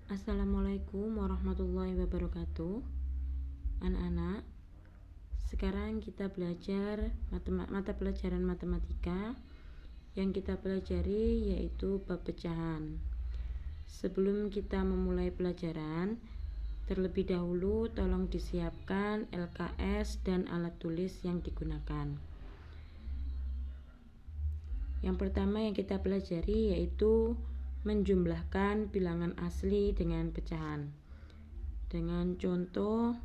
Assalamualaikum warahmatullahi wabarakatuh. Anak-anak, sekarang kita belajar mata pelajaran matematika. Yang kita pelajari yaitu bab pecahan. Sebelum kita memulai pelajaran, terlebih dahulu tolong disiapkan LKS dan alat tulis yang digunakan. Yang pertama yang kita pelajari yaitu menjumlahkan bilangan asli dengan pecahan. Dengan contoh,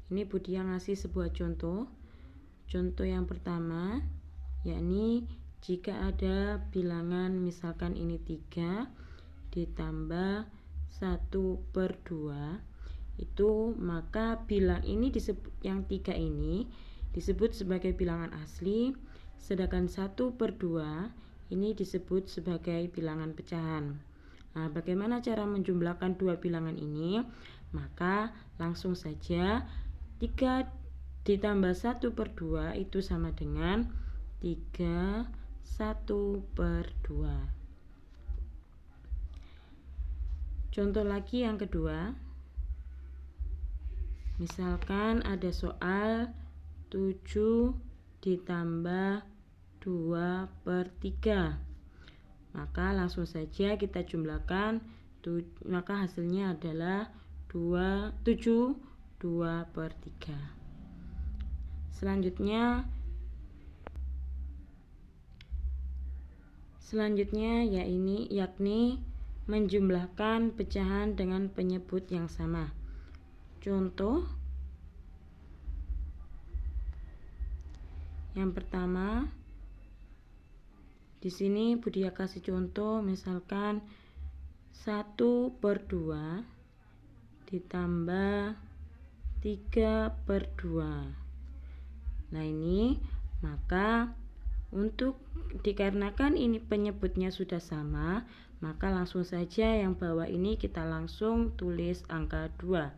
ini Budia ngasih sebuah contoh. Contoh yang pertama, yakni jika ada bilangan misalkan ini 3 ditambah 1/2, itu maka bilang ini disebut, yang 3 ini disebut sebagai bilangan asli, sedangkan 1/2 ini disebut sebagai bilangan pecahan. Nah, bagaimana cara menjumlahkan dua bilangan ini? Maka langsung saja 3 ditambah 1/2 itu sama dengan 3 1/2. Contoh lagi yang kedua, misalkan ada soal 7 ditambah 2/3, maka langsung saja kita jumlahkan, maka hasilnya adalah 7 2/3. Selanjutnya yakni menjumlahkan pecahan dengan penyebut yang sama. Contoh yang pertama, di sini Budia kasih contoh misalkan 1/2 ditambah 3/2. Nah, ini maka dikarenakan ini penyebutnya sudah sama, maka langsung saja yang bawah ini kita langsung tulis angka 2.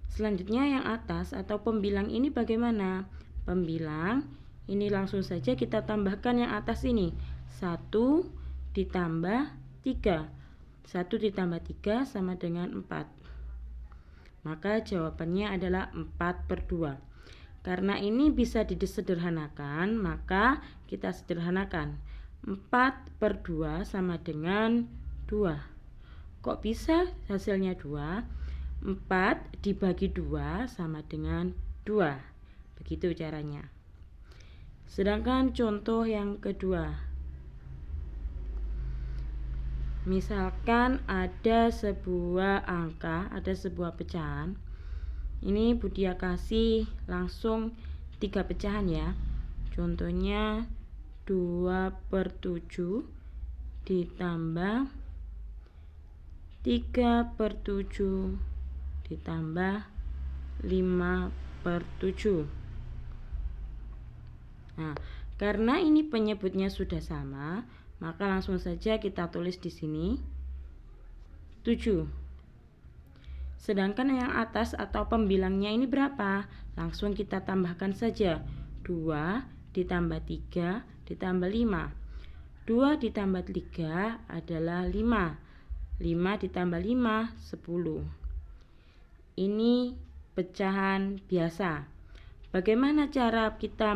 Selanjutnya yang atas atau pembilang ini bagaimana? Pembilang ini langsung saja kita tambahkan yang atas ini, 1 ditambah 3. 1 ditambah 3 sama dengan 4. Maka jawabannya adalah 4/2. Karena ini bisa disederhanakan, maka kita sederhanakan. 4/2 sama dengan 2. Kok bisa hasilnya 2? 4 dibagi 2 sama dengan 2. Begitu caranya. Sedangkan contoh yang kedua, misalkan ada sebuah angka, ada sebuah pecahan. Ini Budia kasih langsung 3 pecahan ya. Contohnya 2/7 ditambah 3/7 ditambah 5/7. Nah, karena ini penyebutnya sudah sama, maka langsung saja kita tulis di sini 7. Sedangkan yang atas atau pembilangnya ini berapa? Langsung kita tambahkan saja. 2 ditambah 3 ditambah 5. 2 ditambah 3 adalah 5. 5 ditambah 5, 10. Ini pecahan biasa. Bagaimana cara kita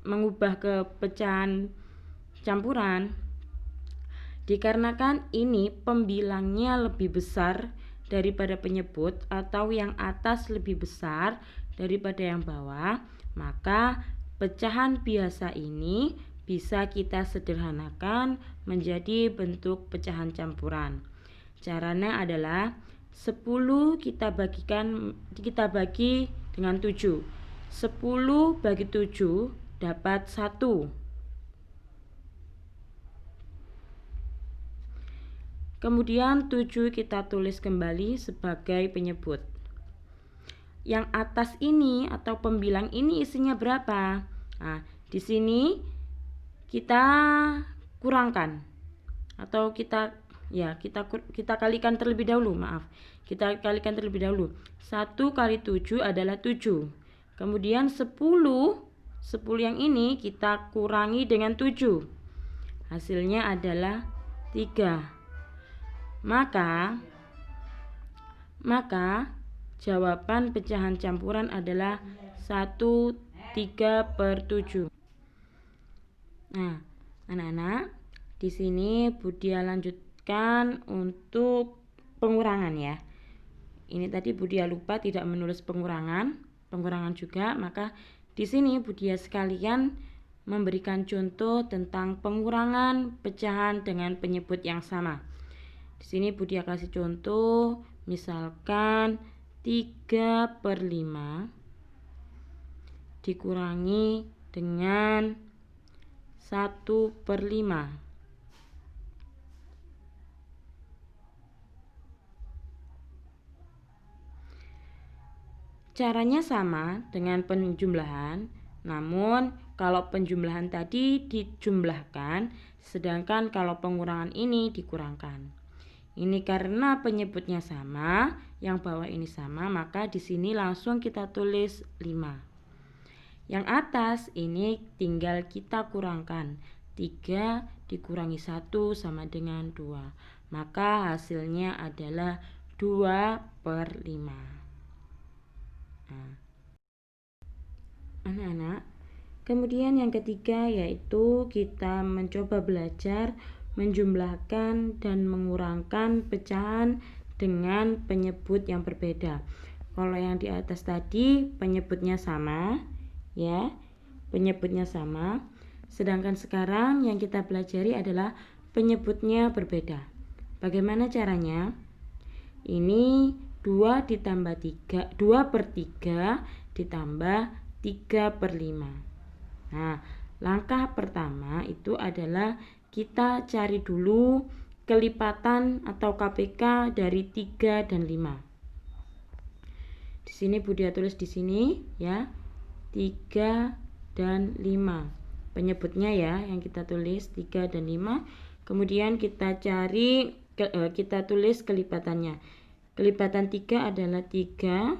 mengubah ke pecahan campuran? Dikarenakan ini pembilangnya lebih besar daripada penyebut atau yang atas lebih besar daripada yang bawah, maka pecahan biasa ini bisa kita sederhanakan menjadi bentuk pecahan campuran. Caranya adalah 10 kita bagi dengan 7. 10 bagi 7 dapat 1. Kemudian 7 kita tulis kembali sebagai penyebut. Yang atas ini atau pembilang ini isinya berapa? Nah, di sini kita kurangkan atau kita kalikan terlebih dahulu, Kita kalikan terlebih dahulu. 1 kali 7 adalah 7. Kemudian 10 yang ini kita kurangi dengan 7. Hasilnya adalah 3. Maka jawaban pecahan campuran adalah 1/3/7. Nah, anak-anak, di sini Budia lanjutkan untuk pengurangan ya. Ini tadi Budia lupa tidak menulis pengurangan juga, maka di sini Budia sekalian memberikan contoh tentang pengurangan pecahan dengan penyebut yang sama. Di sini Budia kasih contoh, misalkan 3/5 dikurangi dengan 1/5. Caranya sama dengan penjumlahan, namun kalau penjumlahan tadi dijumlahkan, sedangkan kalau pengurangan ini dikurangkan. Ini karena penyebutnya sama, yang bawah ini sama, maka di sini langsung kita tulis 5. Yang atas ini tinggal kita kurangkan. 3 dikurangi 1 sama dengan 2. Maka hasilnya adalah 2/5. Nah, anak-anak, kemudian yang ketiga yaitu kita mencoba belajar menjumlahkan dan mengurangkan pecahan dengan penyebut yang berbeda. Kalau yang di atas tadi penyebutnya sama ya, penyebutnya sama. Sedangkan sekarang yang kita pelajari adalah penyebutnya berbeda. Bagaimana caranya? Ini 2/3 ditambah 3/5. Nah, langkah pertama itu adalah kita cari dulu kelipatan atau KPK dari 3 dan 5. Di sini Budia tulis di sini ya, 3 dan 5. Penyebutnya ya yang kita tulis 3 dan 5. Kemudian kita tulis kelipatannya. Kelipatan 3 adalah 3,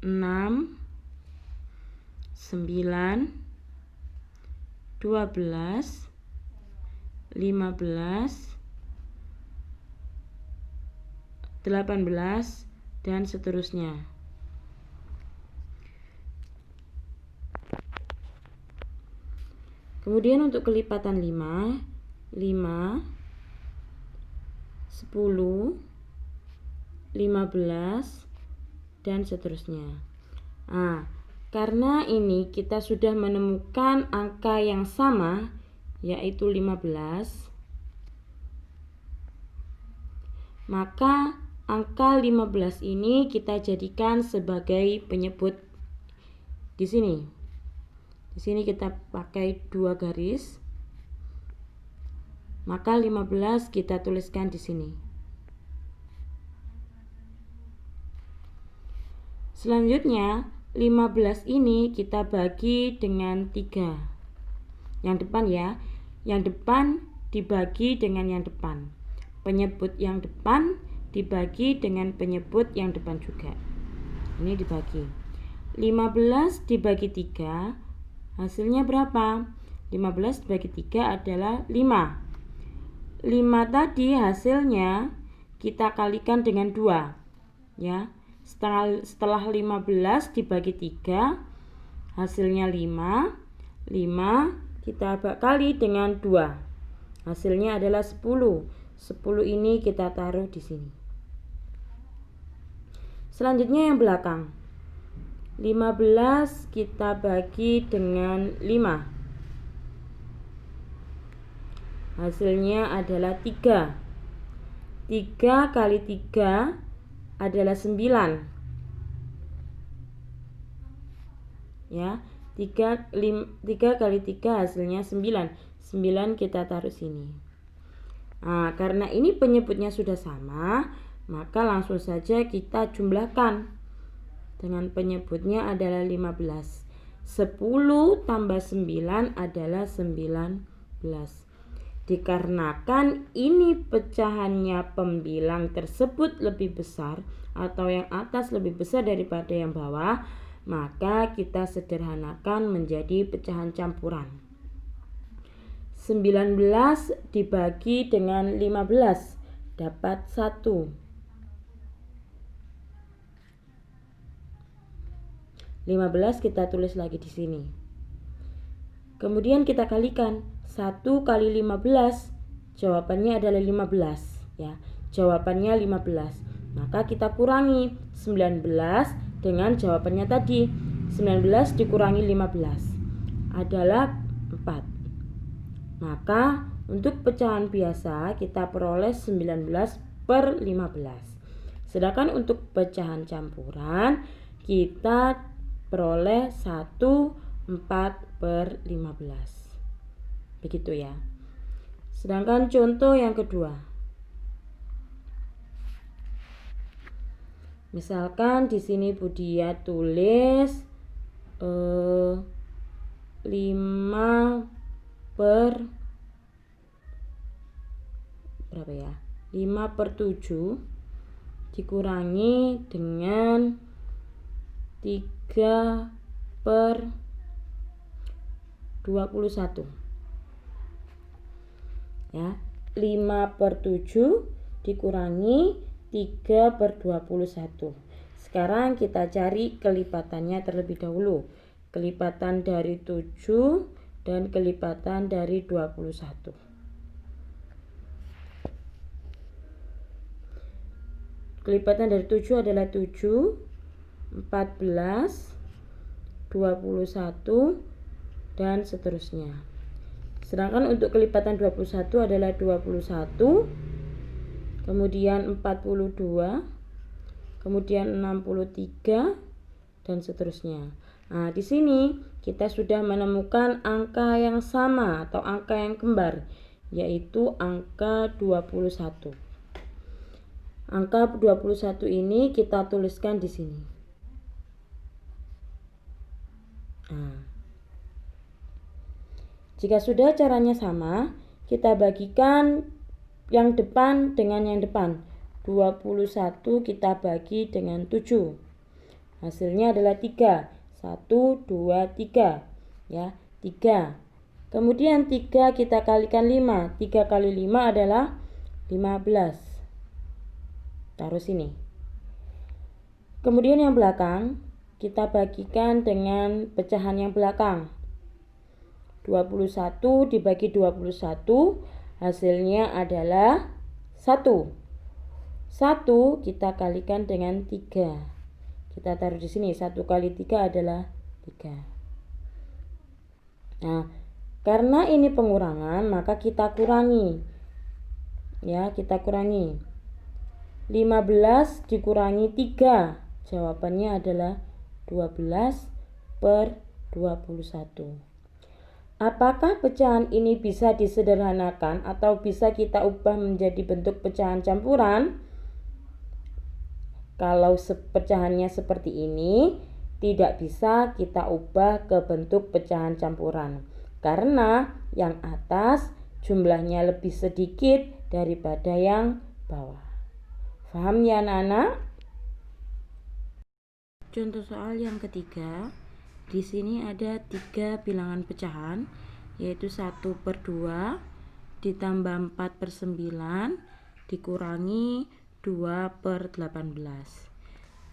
6, 9, 12, 15, 18, dan seterusnya. Kemudian untuk kelipatan 5, 10, 15, dan seterusnya. Nah, karena ini kita sudah menemukan angka yang sama, yaitu 15, maka angka 15 ini kita jadikan sebagai penyebut di sini. Di sini kita pakai 2 garis. Maka 15 kita tuliskan di sini. Selanjutnya 15 ini kita bagi dengan 3. Yang depan ya, yang depan dibagi dengan yang depan. Penyebut yang depan dibagi dengan penyebut yang depan juga. Ini dibagi. 15 dibagi 3, hasilnya berapa? 15 dibagi 3 adalah 5. 5 tadi hasilnya kita kalikan dengan 2. Ya. Setelah 15 dibagi 3 hasilnya 5. 5 kita kali dengan 2. Hasilnya adalah 10. 10 ini kita taruh di sini. Selanjutnya yang belakang. 15 kita bagi dengan 5. Hasilnya adalah 3. 3 kali 3 adalah 9. Ya, 3 kali 3 hasilnya 9. 9 kita taruh sini. Nah, karena ini penyebutnya sudah sama, maka langsung saja kita jumlahkan. Dengan penyebutnya adalah 15. 10 tambah 9 adalah 19. Dikarenakan ini pecahannya pembilang tersebut lebih besar atau yang atas lebih besar daripada yang bawah, maka kita sederhanakan menjadi pecahan campuran. 19 dibagi dengan 15 dapat 1. 15 kita tulis lagi di sini. Kemudian kita kalikan 1 kali 15, jawabannya adalah 15 ya. Jawabannya 15. Maka kita kurangi 19 dengan jawabannya tadi. 19 dikurangi 15 adalah 4. Maka untuk pecahan biasa kita peroleh 19/15. Sedangkan untuk pecahan campuran kita peroleh 1/4/15. Begitu ya. Sedangkan contoh yang kedua. Misalkan di sini Budia tulis 5 per 7 dikurangi dengan 3/21 ya. 5/7 dikurangi 3/21. Sekarang kita cari kelipatannya terlebih dahulu. Kelipatan dari 7 dan kelipatan dari 21. Kelipatan dari 7 adalah 7, 14, 21 dan seterusnya. Sedangkan untuk kelipatan 21 adalah 21, kemudian 42, kemudian 63 dan seterusnya. Nah, di sini kita sudah menemukan angka yang sama atau angka yang kembar, yaitu angka 21. Angka 21 ini kita tuliskan di sini. Nah, jika sudah caranya sama, kita bagikan yang depan dengan yang depan. 21 kita bagi dengan 7. Hasilnya adalah 3. 1, 2, 3. Ya, 3. Kemudian 3 kita kalikan 5. 3 kali 5 adalah 15. Taruh sini. Kemudian yang belakang kita bagikan dengan pecahan yang belakang. 21 dibagi 21 hasilnya adalah 1. 1 kita kalikan dengan 3. Kita taruh di sini. 1 kali 3 adalah 3. Nah, karena ini pengurangan, maka kita kurangi. Ya, kita kurangi. 15 dikurangi 3. Jawabannya adalah 12/21. Apakah pecahan ini bisa disederhanakan atau bisa kita ubah menjadi bentuk pecahan campuran? Kalau pecahannya seperti ini, tidak bisa kita ubah ke bentuk pecahan campuran, karena yang atas jumlahnya lebih sedikit daripada yang bawah. Paham ya anak-anak? Contoh soal yang ketiga. Di sini ada 3 bilangan pecahan, yaitu 1/2 ditambah 4/9 dikurangi 2/18.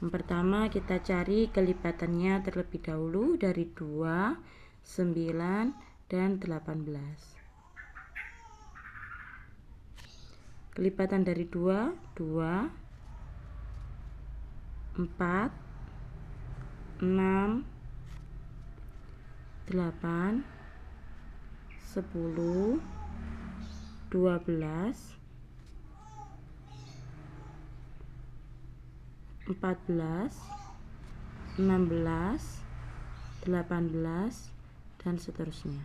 Yang pertama kita cari kelipatannya terlebih dahulu dari 2, 9, dan 18. Kelipatan dari 2, 2, 4, 6, 8, 10, 12, 14, 16, 18, dan seterusnya.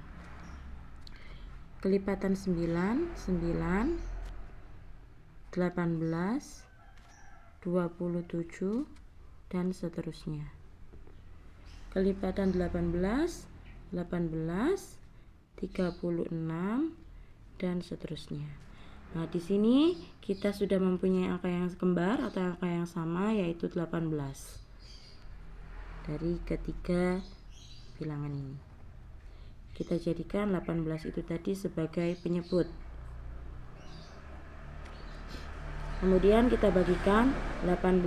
Kelipatan 9, 9, 18, 27, dan seterusnya. Kelipatan 18, 18, 36, dan seterusnya. Nah, di sini kita sudah mempunyai angka yang kembar atau angka yang sama, yaitu 18 dari ketiga bilangan ini. Kita jadikan 18 itu tadi sebagai penyebut. Kemudian kita bagikan 18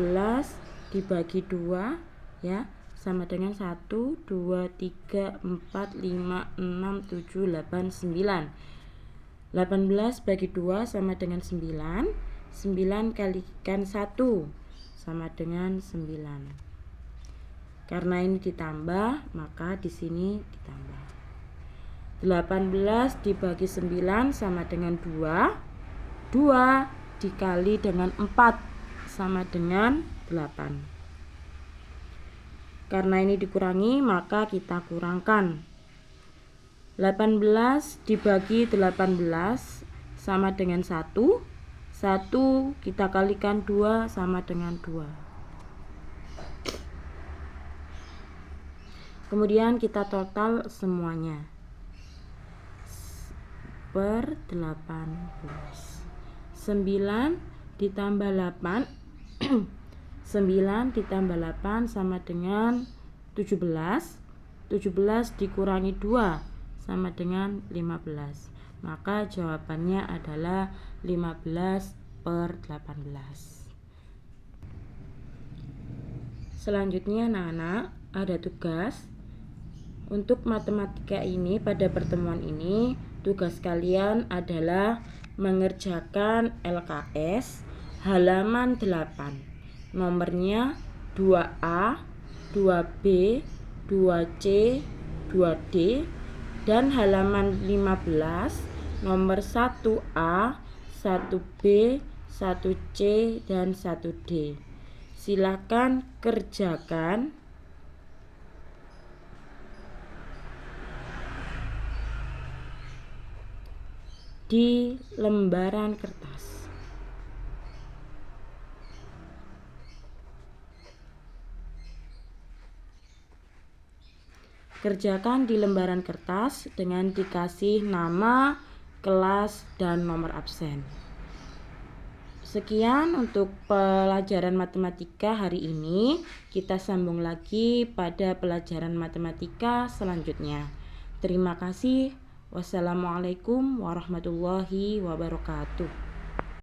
dibagi 2 ya, sama dengan 1, 2, 3, 4, 5, 6, 7, 8, 9. 18 bagi 2 sama dengan 9. 9 kalikan 1 sama dengan 9. Karena ini ditambah, maka di sini ditambah. 18 dibagi 9 sama dengan 2. 2 dikali dengan 4 sama dengan 8. Karena ini dikurangi, maka kita kurangkan. 18 dibagi 18 sama dengan 1. 1 kita kalikan 2 sama dengan 2. Kemudian kita total semuanya per 18. 9 ditambah 8 9 ditambah 8 sama dengan 17. 17 dikurangi 2 sama dengan 15. Maka jawabannya adalah 15 per 18. Selanjutnya anak-anak, ada tugas. Untuk matematika ini, pada pertemuan ini tugas kalian adalah mengerjakan LKS halaman 8. Nomornya 2A, 2B, 2C, 2D, dan halaman 15 nomor 1A, 1B, 1C, dan 1D. Silakan kerjakan di lembaran kertas. Kerjakan di lembaran kertas dengan dikasih nama, kelas, dan nomor absen. Sekian untuk pelajaran matematika hari ini. Kita sambung lagi pada pelajaran matematika selanjutnya. Terima kasih. Wassalamualaikum warahmatullahi wabarakatuh.